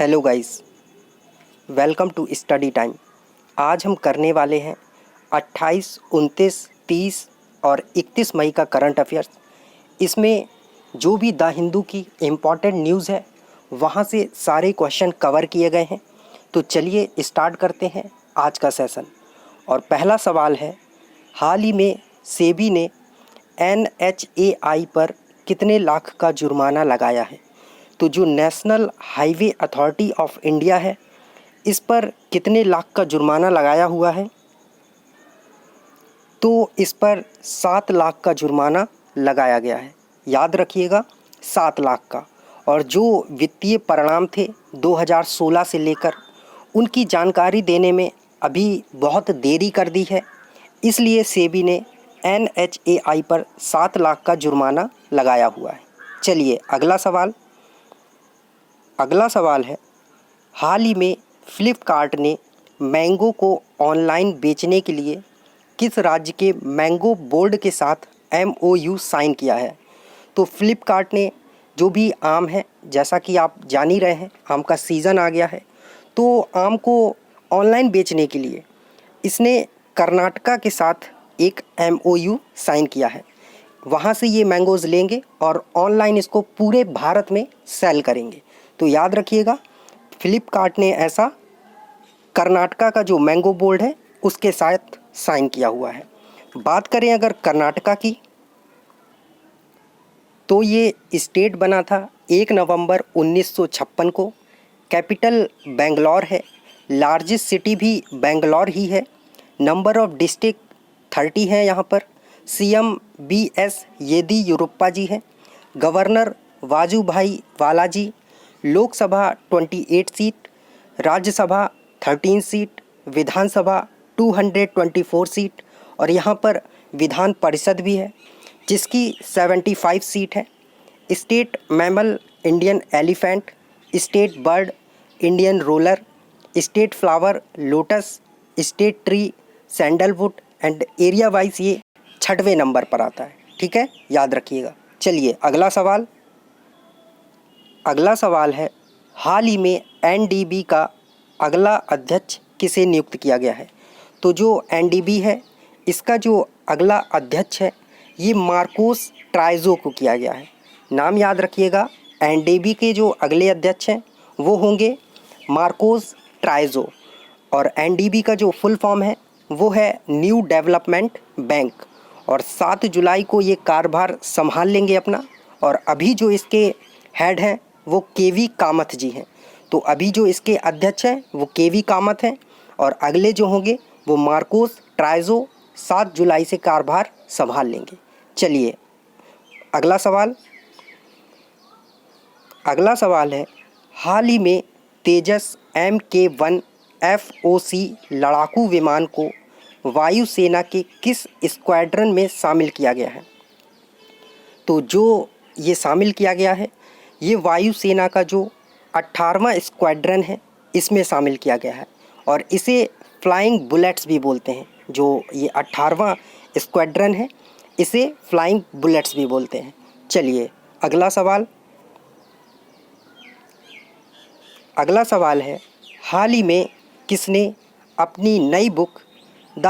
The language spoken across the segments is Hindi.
Hello guys, welcome to study time. आज हम करने वाले हैं 28, 29, 30 और 31 मई का करंट अफेयर्स। इसमें जो भी द हिंदू की इम्पॉर्टेंट न्यूज़ है वहाँ से सारे क्वेश्चन कवर किए गए हैं। तो चलिए स्टार्ट करते हैं आज का सेशन। और पहला सवाल है, हाल ही में सेबी ने NHAI पर कितने लाख का जुर्माना लगाया है? तो जो national highway authority of India है, इस पर कितने लाख का जुर्माना लगाया हुआ है? तो इस पर 7 लाख का जुर्माना लगाया गया है। याद रखिएगा, 7 लाख का। और जो वित्तीय परिणाम थे 2016 से लेकर, उनकी जानकारी देने में अभी बहुत देरी कर दी है, इसलिए सेबी ने NHAI पर 7 लाख का जुर्माना लगाया हुआ है। चलिए अगला सवाल है, हाल ही में फ्लिपकार्ट ने मैंगो को ऑनलाइन बेचने के लिए किस राज्य के मैंगो बोर्ड के साथ MOU साइन किया है? तो फ्लिपकार्ट ने जो भी आम है, जैसा कि आप जान ही रहे हैं, आम का सीज़न आ गया है, तो आम को ऑनलाइन बेचने के लिए इसने कर्नाटका के साथ एक MOU साइन किया है। वहाँ से ये मैंगोज़ लेंगे और ऑनलाइन इसको पूरे भारत में सेल करेंगे। तो याद रखिएगा, फ्लिपकार्ट ने ऐसा कर्नाटका का जो मैंगो बोर्ड है उसके साथ साइन किया हुआ है। बात करें अगर कर्नाटका की, तो ये स्टेट बना था 1 नवंबर 1956 को। कैपिटल बेंगलोर है, लार्जेस्ट सिटी भी बेंगलोर ही है। नंबर ऑफ डिस्ट्रिक्ट 30 है यहाँ पर। CM BS येदियुरप्पा जी है। गवर्नर वाजूभाई वाला जी। लोकसभा 28 सीट, राज्यसभा 13 सीट, विधानसभा 224 सीट और यहाँ पर विधान परिषद भी है जिसकी 75 सीट है। State mammal Indian elephant, state bird Indian roller, state flower lotus, state tree sandalwood and area wise ये 6वें नंबर पर आता है। ठीक है, याद रखिएगा। चलिए अगला सवाल है, हाल ही में NDB का अगला अध्यक्ष किसे नियुक्त किया गया है? तो जो NDB है, इसका जो अगला अध्यक्ष है ये मार्कोस ट्राइजो को किया गया है। नाम याद रखिएगा, NDB के जो अगले अध्यक्ष हैं वो होंगे मार्कोस ट्राइजो। और NDB का जो फुल फॉर्म है वो है न्यू डेवलपमेंट बैंक। और 7 जुलाई को ये कार्यभार संभाल लेंगे अपना। और अभी जो इसके हेड हैं वो KV कामत जी हैं। तो अभी जो इसके अध्यक्ष हैं वो KV कामत हैं और अगले जो होंगे वो मार्कोस ट्राइजो 7 जुलाई से कार्यभार संभाल लेंगे। चलिए अगला सवाल है, हाल ही में तेजस MK1 FOC लड़ाकू विमान को वायुसेना के किस स्क्वाड्रन में शामिल किया गया है? तो जो ये शामिल किया गया है ये वायुसेना का जो 18वां स्क्वाड्रन है इसमें शामिल किया गया है और इसे फ्लाइंग बुलेट्स भी बोलते हैं। जो ये 18वां स्क्वाड्रन है इसे फ्लाइंग बुलेट्स भी बोलते हैं। चलिए अगला सवाल है, हाल ही में किसने अपनी नई बुक द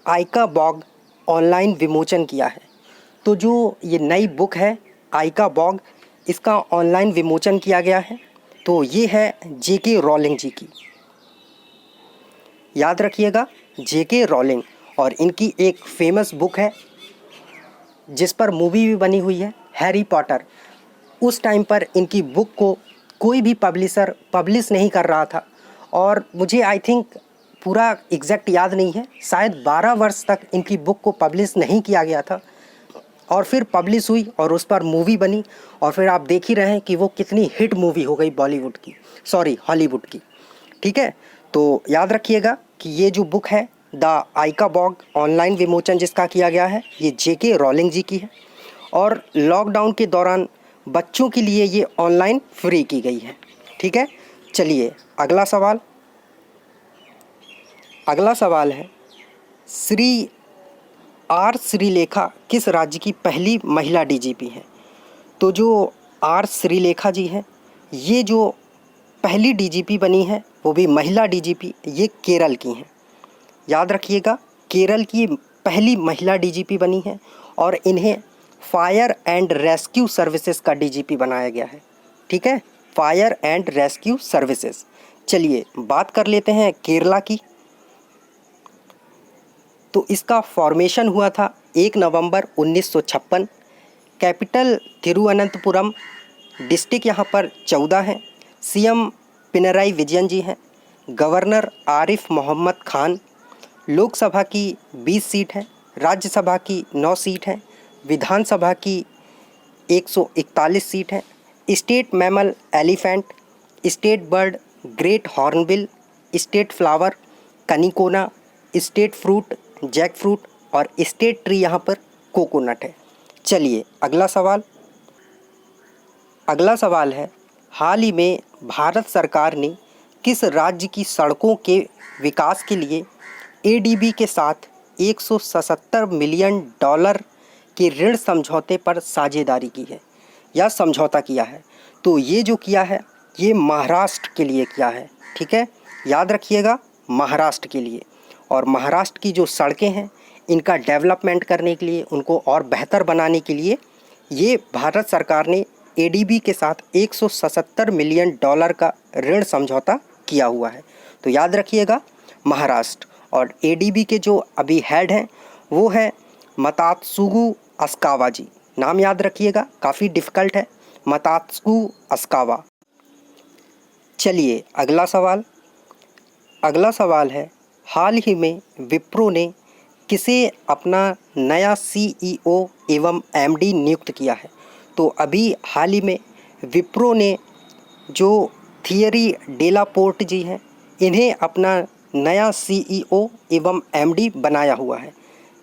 आइका बॉग ऑनलाइन विमोचन किया है? तो जो ये नई बुक है आइका बॉग, इसका ऑनलाइन विमोचन किया गया है। तो ये है JK रॉलिंग जी की। याद रखिएगा, JK रॉलिंग। और इनकी एक फेमस बुक है जिस पर मूवी भी बनी हुई है, हैरी पॉटर। उस टाइम पर इनकी बुक को कोई भी पब्लिशर पब्लिश नहीं कर रहा था और मुझे आई थिंक पूरा एग्जैक्ट याद नहीं है, शायद 12 वर्ष तक इनकी बुक को पब्लिश नहीं किया गया था और फिर पब्लिश हुई और उस पर मूवी बनी। और फिर आप देख ही रहे हैं कि वो कितनी हिट मूवी हो गई हॉलीवुड की। ठीक है, तो याद रखिएगा कि ये जो बुक है द आइका बॉग ऑनलाइन विमोचन जिसका किया गया है ये JK रॉलिंग जी की है और लॉकडाउन के दौरान बच्चों के लिए ये ऑनलाइन फ्री की गई है। ठीक है, चलिए अगला सवाल है, श्रीलेखा किस राज्य की पहली महिला DGP हैं? तो जो श्रीलेखा जी हैं ये जो पहली डीजीपी बनी है, वो भी महिला डीजीपी, ये केरल की हैं। याद रखिएगा, केरल की पहली महिला डीजीपी बनी है और इन्हें फायर एंड रेस्क्यू सर्विसेज का डीजीपी बनाया गया है। ठीक है, फायर एंड रेस्क्यू सर्विसेज। चलिए बात कर लेते हैं केरला की। तो इसका फॉर्मेशन हुआ था 1 नवंबर 1956। कैपिटल तिरुवनंतपुरम, डिस्ट्रिक्ट यहाँ पर 14 हैं। सीएम पिनराई विजयन जी हैं। गवर्नर आरिफ मोहम्मद खान। लोकसभा की 20 सीट हैं, राज्यसभा की 9 सीट हैं, विधानसभा की 141 सीट हैं। State mammal elephant, state bird great hornbill, state flower kanikonna, state fruit jackfruit और स्टेट ट्री यहाँ पर कोकोनट है। चलिए अगला सवाल है, हाल ही में भारत सरकार ने किस राज्य की सड़कों के विकास के लिए एडीबी के साथ 177 मिलियन डॉलर के ऋण समझौते पर साझेदारी की है या समझौता किया है? तो ये जो किया है ये महाराष्ट्र के लिए किया है। ठीक है, याद रखिएगा, महाराष्ट्र के लिए। और महाराष्ट्र की जो सड़कें हैं इनका डेवलपमेंट करने के लिए, उनको और बेहतर बनाने के लिए ये भारत सरकार ने एडीबी के साथ 177 मिलियन डॉलर का ऋण समझौता किया हुआ है। तो याद रखिएगा महाराष्ट्र। और एडीबी के जो अभी हेड हैं वो है मतात्सुगु अस्कावा जी। नाम याद रखिएगा, काफ़ी डिफ़िकल्ट है, मतात्सुगु अस्कावा। चलिए अगला सवाल है, हाल ही में विप्रो ने किसे अपना नया सीईओ एवं एमडी नियुक्त किया है? तो अभी हाल ही में विप्रो ने जो थियरी डेलापोर्ट जी हैं इन्हें अपना नया सीईओ एवं एमडी बनाया हुआ है।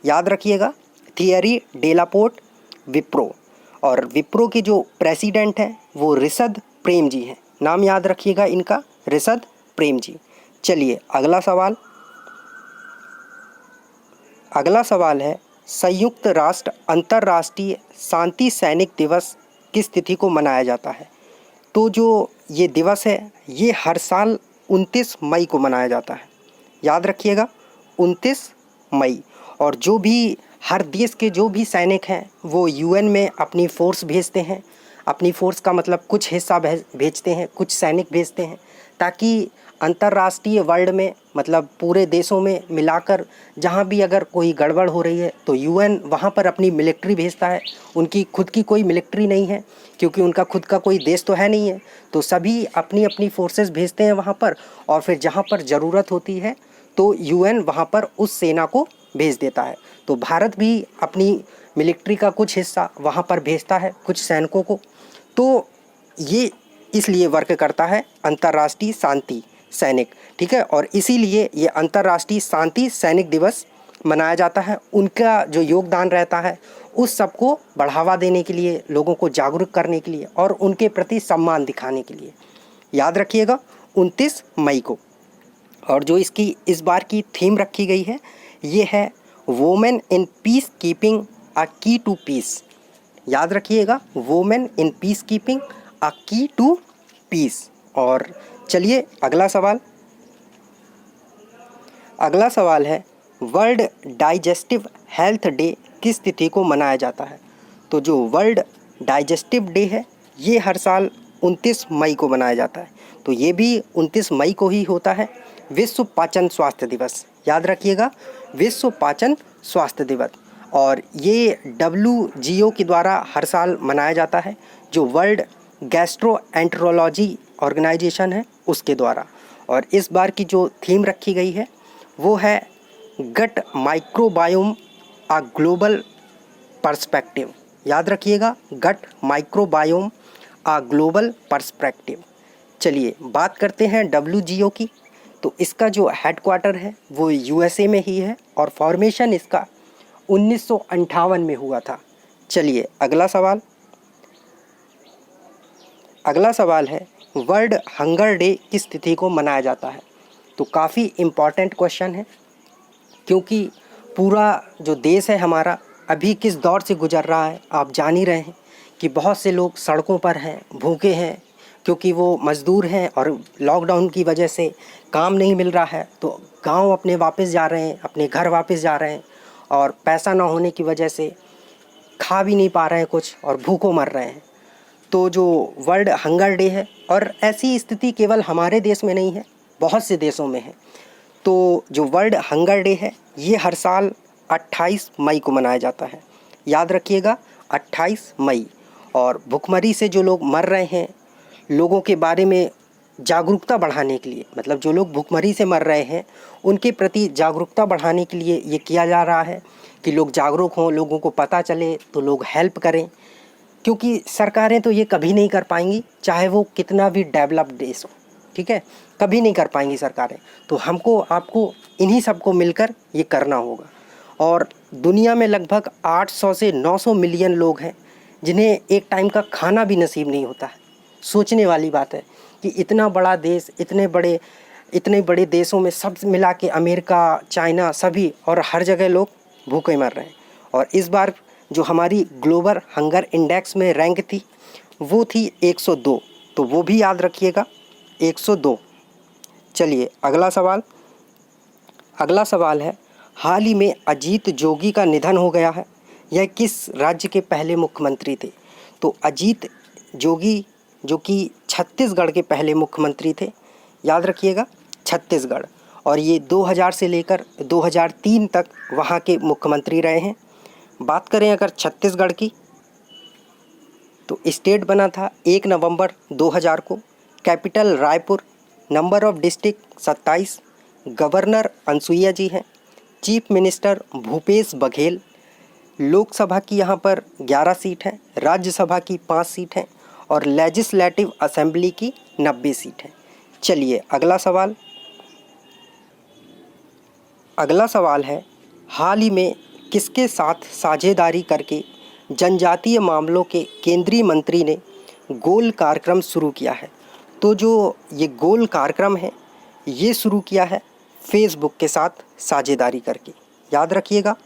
याद रखिएगा, थियरी डेलापोर्ट विप्रो। और विप्रो के जो प्रेसिडेंट हैं वो ऋषद प्रेम जी हैं। नाम याद रखिएगा इनका, ऋषद प्रेम जी। चलिए अगला सवाल है, संयुक्त राष्ट्र अंतर्राष्ट्रीय शांति सैनिक दिवस किस तिथि को मनाया जाता है? तो जो ये दिवस है ये हर साल 29 मई को मनाया जाता है। याद रखिएगा 29 मई। और जो भी हर देश के जो भी सैनिक हैं वो यूएन में अपनी फ़ोर्स भेजते हैं। अपनी फ़ोर्स का मतलब कुछ हिस्सा भेजते हैं, कुछ सैनिक भेजते हैं, ताकि अंतर्राष्ट्रीय वर्ल्ड में, मतलब पूरे देशों में मिलाकर जहाँ भी अगर कोई गड़बड़ हो रही है तो यूएन वहाँ पर अपनी मिलिट्री भेजता है। उनकी खुद की कोई मिलिट्री नहीं है क्योंकि उनका खुद का कोई देश तो है नहीं है, तो सभी अपनी अपनी फोर्सेस भेजते हैं वहाँ पर। और फिर जहाँ पर ज़रूरत होती है तो यूएन वहाँ पर उस सेना को भेज देता है। तो भारत भी अपनी मिलिट्री का कुछ हिस्सा वहाँ पर भेजता है, कुछ सैनिकों को। तो ये इसलिए वर्क करता है अंतर्राष्ट्रीय शांति सैनिक। ठीक है, और इसीलिए ये अंतर्राष्ट्रीय शांति सैनिक दिवस मनाया जाता है। उनका जो योगदान रहता है उस सब को बढ़ावा देने के लिए, लोगों को जागरूक करने के लिए और उनके प्रति सम्मान दिखाने के लिए। याद रखिएगा 29 मई को। और जो इसकी इस बार की थीम रखी गई है ये है women in peace keeping a की टू पीस। याद रखिएगा, women in peace keeping a की टू पीस। और चलिए अगला सवाल है, वर्ल्ड डाइजेस्टिव हेल्थ डे किस तिथि को मनाया जाता है? तो जो वर्ल्ड डाइजेस्टिव डे है ये हर साल 29 मई को मनाया जाता है। तो ये भी 29 मई को ही होता है, विश्व पाचन स्वास्थ्य दिवस। याद रखिएगा, विश्व पाचन स्वास्थ्य दिवस। और ये WGO के द्वारा हर साल मनाया जाता है, जो वर्ल्ड गैस्ट्रोएंटेरोलॉजी ऑर्गेनाइजेशन है उसके द्वारा। और इस बार की जो थीम रखी गई है वो है gut microbiome a global perspective. याद रखिएगा, gut microbiome a global perspective. चलिए बात करते हैं WGO की। तो इसका जो हेडक्वार्टर है वो USA में ही है और फॉर्मेशन इसका 1958 में हुआ था। चलिए अगला सवाल है, वर्ल्ड हंगर डे किस तिथि को मनाया जाता है? तो काफ़ी इम्पॉर्टेंट क्वेश्चन है, क्योंकि पूरा जो देश है हमारा अभी किस दौर से गुजर रहा है आप जान ही रहे हैं कि बहुत से लोग सड़कों पर हैं, भूखे हैं, क्योंकि वो मज़दूर हैं और लॉकडाउन की वजह से काम नहीं मिल रहा है, तो गांव अपने वापस जा रहे हैं, अपने घर वापस जा रहे हैं, और पैसा ना होने की वजह से खा भी नहीं पा रहे हैं कुछ और भूखों मर रहे हैं। तो जो वर्ल्ड हंगर डे है, और ऐसी स्थिति केवल हमारे देश में नहीं है, बहुत से देशों में है। तो जो वर्ल्ड हंगर डे है ये हर साल 28 मई को मनाया जाता है। याद रखिएगा 28 मई। और भुखमरी से जो लोग मर रहे हैं, लोगों के बारे में जागरूकता बढ़ाने के लिए, मतलब जो लोग भुखमरी से मर रहे हैं उनके प्रति जागरूकता बढ़ाने के लिए ये किया जा रहा है कि लोग जागरूक हों, लोगों को पता चले तो लोग हेल्प करें। क्योंकि सरकारें तो ये कभी नहीं कर पाएंगी, चाहे वो कितना भी डेवलप्ड देश हो, ठीक है, कभी नहीं कर पाएंगी सरकारें। तो हमको आपको इन्हीं सबको मिलकर ये करना होगा। और दुनिया में लगभग 800 से 900 मिलियन लोग हैं जिन्हें एक टाइम का खाना भी नसीब नहीं होता है। सोचने वाली बात है कि इतना बड़ा देश, इतने बड़े देशों में सब मिला के, अमेरिका, चाइना, सभी और हर जगह लोग भूखे मर रहे हैं। और इस बार जो हमारी ग्लोबल हंगर इंडेक्स में रैंक थी वो थी 102, तो वो भी याद रखिएगा 102। चलिए अगला सवाल है, हाल ही में अजीत जोगी का निधन हो गया है, यह किस राज्य के पहले मुख्यमंत्री थे? तो अजीत जोगी जो कि छत्तीसगढ़ के पहले मुख्यमंत्री थे, याद रखिएगा छत्तीसगढ़, और ये 2000 से लेकर 2003 तक वहाँ के मुख्यमंत्री रहे हैं। बात करें अगर छत्तीसगढ़ की, तो स्टेट बना था 1 नवंबर 2000 को, capital Raipur, number of district 27, governor Anusuiya ji हैं, चीफ मिनिस्टर भूपेश बघेल, लोकसभा की यहाँ पर 11 सीट है, राज्यसभा की 5 सीट हैं, और लेजिस्लेटिव असेंबली की 90 सीट है। चलिए अगला सवाल है, हाल ही में किसके साथ साझेदारी करके जनजातीय मामलों के केंद्रीय मंत्री ने गोल कार्यक्रम शुरू किया है? तो जो ये गोल कार्यक्रम है ये शुरू किया है फेसबुक के साथ साझेदारी करके। याद रखिएगा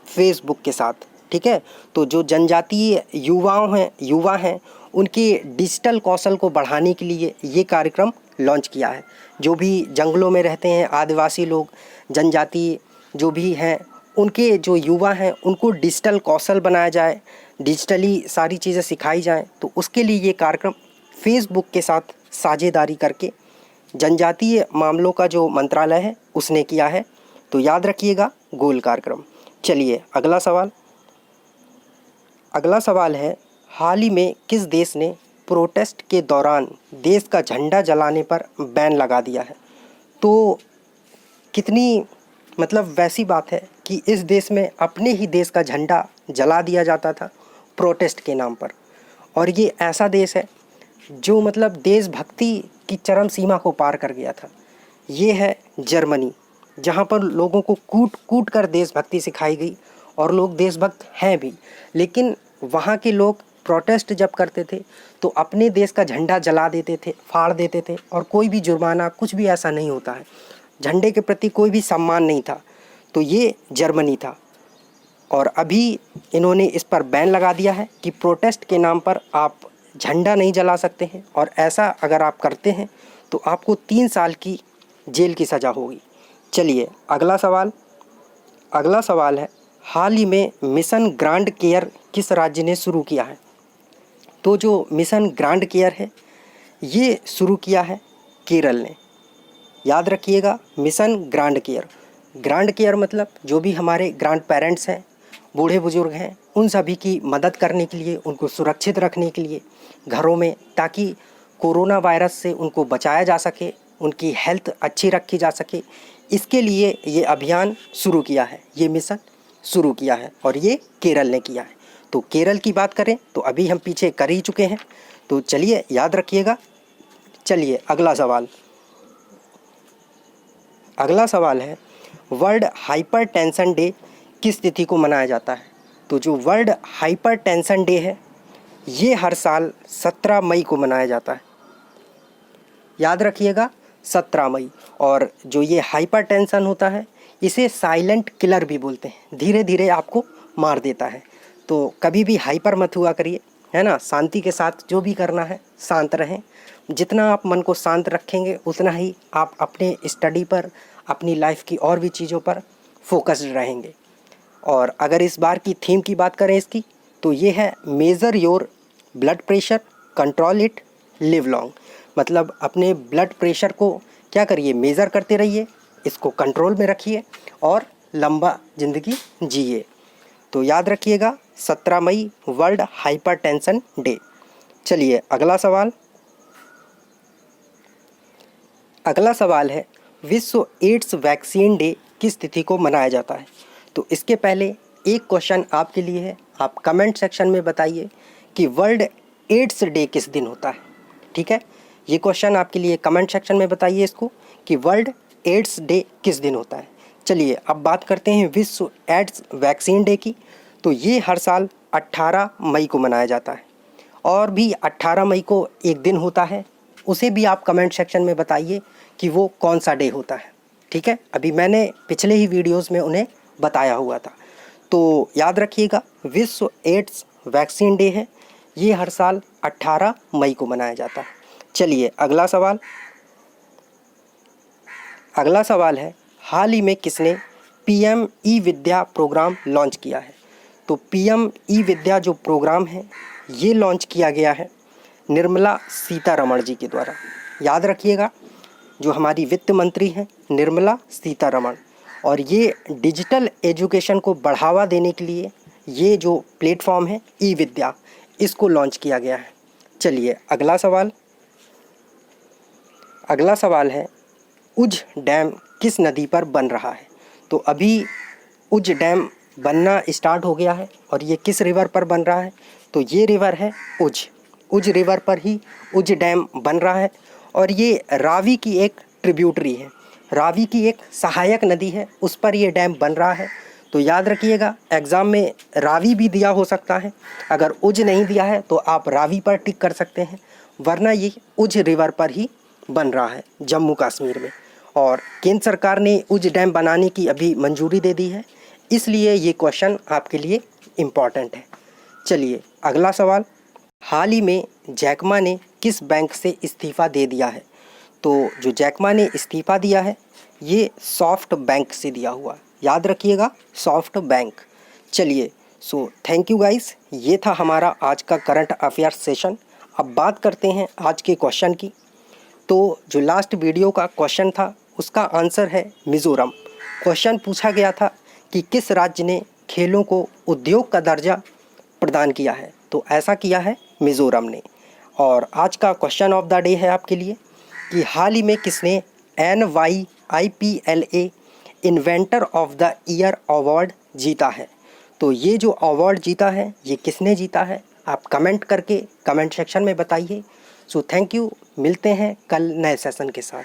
फेसबुक के साथ, ठीक है। तो जो जनजातीय युवा हैं उनके डिजिटल कौशल को बढ़ाने के लिए ये कार्यक्रम लॉन्च किया है। जो भी जंगलों में रहते हैं आदिवासी लोग, जनजातीय जो भी हैं, उनके जो युवा हैं उनको डिजिटल कौशल बनाया जाए, डिजिटली सारी चीज़ें सिखाई जाएं। तो उसके लिए ये कार्यक्रम फेसबुक के साथ साझेदारी करके जनजातीय मामलों का जो मंत्रालय है उसने किया है। तो याद रखिएगा गोल कार्यक्रम। चलिए अगला सवाल है, हाल ही में किस देश ने प्रोटेस्ट के दौरान देश का झंडा जलाने पर बैन लगा दिया है? तो कितनी वैसी बात है कि इस देश में अपने ही देश का झंडा जला दिया जाता था प्रोटेस्ट के नाम पर। और ये ऐसा देश है जो देशभक्ति की चरम सीमा को पार कर गया था। ये है जर्मनी, जहाँ पर लोगों को कूट कूट कर देशभक्ति सिखाई गई और लोग देशभक्त हैं भी। लेकिन वहाँ के लोग प्रोटेस्ट जब करते थे तो अपने देश का झंडा जला देते थे, फाड़ देते थे, और कोई भी जुर्माना कुछ भी ऐसा नहीं होता है। झंडे के प्रति कोई भी सम्मान नहीं था। तो ये जर्मनी था, और अभी इन्होंने इस पर बैन लगा दिया है कि प्रोटेस्ट के नाम पर आप झंडा नहीं जला सकते हैं, और ऐसा अगर आप करते हैं तो आपको 3 साल की जेल की सज़ा होगी। चलिए अगला सवाल है, हाल ही में मिशन ग्रांड केयर किस राज्य ने शुरू किया है? तो जो मिशन ग्रांड केयर है ये शुरू किया है केरल ने। याद रखिएगा मिशन ग्रांड केयर मतलब जो भी हमारे ग्रैंड पेरेंट्स हैं, बूढ़े बुजुर्ग हैं, उन सभी की मदद करने के लिए, उनको सुरक्षित रखने के लिए घरों में, ताकि कोरोना वायरस से उनको बचाया जा सके, उनकी हेल्थ अच्छी रखी जा सके। इसके लिए ये अभियान शुरू किया है, ये मिशन शुरू किया है, और ये केरल ने किया है। तो केरल की बात करें तो अभी हम पीछे कर ही चुके हैं। तो चलिए याद रखिएगा। चलिए अगला सवाल है, वर्ल्ड हाइपरटेंशन डे किस तिथि को मनाया जाता है? तो जो वर्ल्ड हाइपरटेंशन डे है ये हर साल 17 मई को मनाया जाता है। याद रखिएगा 17 मई। और जो ये हाइपरटेंशन होता है इसे साइलेंट किलर भी बोलते हैं, धीरे धीरे आपको मार देता है। तो कभी भी हाइपर मत हुआ करिए, है ना, शांति के साथ जो भी करना है शांत रहें। जितना आप मन को शांत रखेंगे उतना ही आप अपने स्टडी पर, अपनी लाइफ की और भी चीज़ों पर फोकस्ड रहेंगे। और अगर इस बार की थीम की बात करें इसकी, तो ये है measure your blood pressure, control it, live long. मतलब अपने ब्लड प्रेशर को क्या करिए, मेज़र करते रहिए, इसको कंट्रोल में रखिए और लंबा ज़िंदगी जिए। तो याद रखिएगा 17 मई वर्ल्ड हाइपरटेंशन डे। चलिए अगला सवाल है विश्व एड्स वैक्सीन डे किस तिथि को मनाया जाता है। तो इसके पहले एक क्वेश्चन आपके लिए है, आप कमेंट सेक्शन में बताइए कि वर्ल्ड एड्स डे किस दिन होता है। ठीक है, ये क्वेश्चन आपके लिए कमेंट सेक्शन में बताइए इसको कि वर्ल्ड एड्स डे किस दिन होता है। चलिए अब बात करते हैं विश्व एड्स वैक्सीन डे की। तो ये हर साल 18 मई को मनाया जाता है, और भी 18 मई को एक दिन होता है, उसे भी आप कमेंट सेक्शन में बताइए कि वो कौन सा डे होता है। ठीक है, अभी मैंने पिछले ही वीडियोस में उन्हें बताया हुआ था। तो याद रखिएगा विश्व एड्स वैक्सीन डे है, ये हर साल 18 मई को मनाया जाता है। चलिए अगला सवाल है हाल ही में किसने पीएम ई विद्या प्रोग्राम लॉन्च किया है। तो पीएम ई विद्या जो प्रोग्राम है ये लॉन्च किया गया है निर्मला सीतारमण जी के द्वारा। याद रखिएगा जो हमारी वित्त मंत्री हैं निर्मला सीतारमण, और ये डिजिटल एजुकेशन को बढ़ावा देने के लिए ये जो प्लेटफॉर्म है ई विद्या, इसको लॉन्च किया गया है। चलिए अगला सवाल है उज डैम किस नदी पर बन रहा है। तो अभी उज डैम बनना स्टार्ट हो गया है, और ये किस रिवर पर बन रहा है। तो ये रिवर है उज रिवर पर ही उज डैम बन रहा है, और ये रावी की एक ट्रिब्यूटरी है, रावी की एक सहायक नदी है, उस पर ये डैम बन रहा है। तो याद रखिएगा एग्ज़ाम में रावी भी दिया हो सकता है, अगर उज नहीं दिया है तो आप रावी पर टिक कर सकते हैं, वरना ये उज रिवर पर ही बन रहा है जम्मू कश्मीर में। और केंद्र सरकार ने उज डैम बनाने की अभी मंजूरी दे दी है, इसलिए ये क्वेश्चन आपके लिए इम्पॉर्टेंट है। चलिए अगला सवाल, हाल ही में जैकमा ने किस बैंक से इस्तीफ़ा दे दिया है। तो जो जैकमा ने इस्तीफ़ा दिया है ये सॉफ्ट बैंक से दिया हुआ, याद रखिएगा सॉफ्ट बैंक। चलिए थैंक यू गाइस, ये था हमारा आज का करंट अफेयर्स सेशन। अब बात करते हैं आज के क्वेश्चन की। तो जो लास्ट वीडियो का क्वेश्चन था उसका आंसर है मिज़ोरम। क्वेश्चन पूछा गया था कि किस राज्य ने खेलों को उद्योग का दर्जा प्रदान किया है। तो ऐसा किया है मिज़ोरम ने। और आज का क्वेश्चन ऑफ द डे है आपके लिए कि हाल ही में किसने NYIPLA inventor of the year award जीता है। तो ये जो अवार्ड जीता है ये किसने जीता है, आप कमेंट करके कमेंट सेक्शन में बताइए। थैंक यू, मिलते हैं कल नए सेशन के साथ।